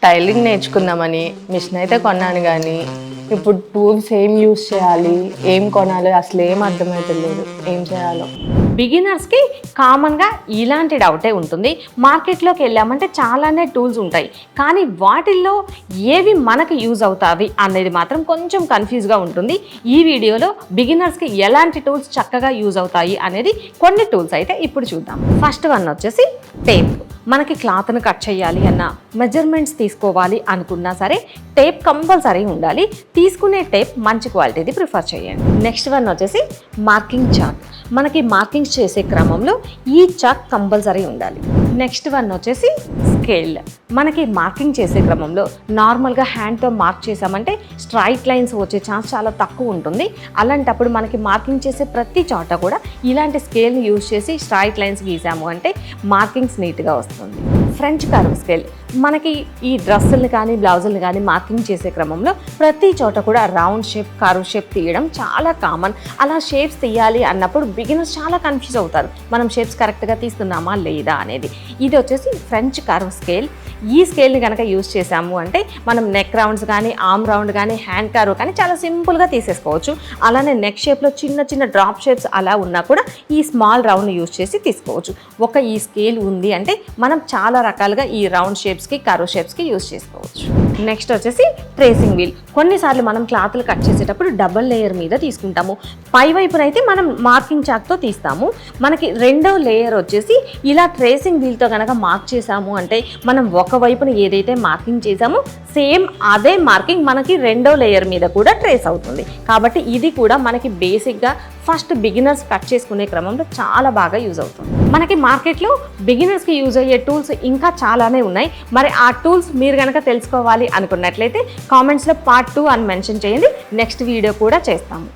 Tiling నేర్చుకుందామని machine అయితే కొన్నాను, కానీ ఇప్పుడు టూల్స్ ఏం యూస్ చేయాలి, ఏం కొనాలి అసలు ఏం అర్థమవుతలేదు, ఏం చేయాలో. బిగినర్స్కి కామన్గా ఇలాంటి డౌటే ఉంటుంది. మార్కెట్లోకి వెళ్ళామంటే చాలానే టూల్స్ ఉంటాయి, కానీ వాటిల్లో ఏవి మనకు యూజ్ అవుతాయి అనేది మాత్రం కొంచెం కన్ఫ్యూజ్గా ఉంటుంది. ఈ వీడియోలో బిగినర్స్కి ఎలాంటి టూల్స్ చక్కగా యూజ్ అవుతాయి అనేది కొన్ని టూల్స్ అయితే ఇప్పుడు చూద్దాం. ఫస్ట్ వన్ వచ్చేసి టేప్. మనకి క్లాత్ను కట్ చేయాలి అన్న, మెజర్మెంట్స్ తీసుకోవాలి అనుకున్నా సరే టేప్ కంపల్సరీ ఉండాలి. తీసుకునే టేప్ మంచి క్వాలిటీది ప్రిఫర్ చేయండి. నెక్స్ట్ వన్ వచ్చేసి మార్కింగ్ చాక్. మనకి మార్కింగ్స్ చేసే క్రమంలో ఈ చాక్ కంపల్సరీ ఉండాలి. నెక్స్ట్ వన్ వచ్చేసి స్కేల్. మనకి మార్కింగ్ చేసే క్రమంలో నార్మల్గా హ్యాండ్తో మార్క్ చేసామంటే స్ట్రైట్ లైన్స్ వచ్చే ఛాన్స్ చాలా తక్కువ ఉంటుంది. అలాంటప్పుడు మనకి మార్కింగ్ చేసే ప్రతి చోట కూడా ఇలాంటి స్కేల్ని యూజ్ చేసి స్ట్రైట్ లైన్స్ గీసాము అంటే మార్కింగ్స్ నీట్గా వస్తుంది. French curve scale. మనకి ఈ డ్రెస్సుల్ని కానీ బ్లౌజుల్ని కానీ మార్కింగ్ చేసే క్రమంలో ప్రతి చోట కూడా రౌండ్ షేప్, కర్వ్ షేప్ తీయడం చాలా కామన్. అలా షేప్స్ తీయాలి అన్నప్పుడు బిగినర్స్ చాలా కన్ఫ్యూజ్ అవుతారు, మనం షేప్స్ కరెక్ట్గా తీస్తున్నామా లేదా అనేది. ఇది వచ్చేసి ఫ్రెంచ్ కర్వ్ స్కేల్. ఈ స్కేల్ని కనుక యూజ్ చేసాము అంటే మనం నెక్ రౌండ్స్ కానీ, ఆర్మ్ రౌండ్ కానీ, హ్యాండ్ కర్వ్ కానీ చాలా సింపుల్గా తీసేసుకోవచ్చు. అలానే నెక్ షేప్లో చిన్న చిన్న డ్రాప్ షేప్స్ అలా ఉన్నా కూడా ఈ స్మాల్ రౌండ్ యూజ్ చేసి తీసుకోవచ్చు. ఈ స్కేల్ ఉంది అంటే మనం చాలా రకాలుగా ఈ రౌండ్ షేప్స్కి, కర్వ్ షేప్స్కి యూజ్ చేసుకోవచ్చు. నెక్స్ట్ వచ్చేసి ట్రేసింగ్ వీల్. కొన్నిసార్లు మనం క్లాత్లు కట్ చేసేటప్పుడు డబల్ లేయర్ మీద తీసుకుంటాము. పై వైపునైతే మనం మార్కింగ్ చాక్తో తీస్తాము. మనకి రెండో లేయర్ వచ్చేసి ఇలా ట్రేసింగ్ వీల్తో కనుక మార్క్ చేసాము అంటే మనం ఒకవైపున ఏదైతే మార్కింగ్ చేసామో సేమ్ అదే మార్కింగ్ మనకి రెండో లేయర్ మీద కూడా ట్రేస్ అవుతుంది. కాబట్టి ఇది కూడా మనకి బేసిక్గా ఫస్ట్ బిగినర్స్ కట్ చేసుకునే క్రమంలో చాలా బాగా యూజ్ అవుతుంది. మనకి మార్కెట్లో బిగినర్స్కి యూజ్ అయ్యే టూల్స్ ఇంకా చాలానే ఉన్నాయి. మరి ఆ టూల్స్ మీరు కనుక తెలుసుకోవాలి అనుకున్నట్లయితే కామెంట్స్లో పార్ట్ 2 అని మెన్షన్ చేయండి. నెక్స్ట్ వీడియో కూడా చేస్తాము.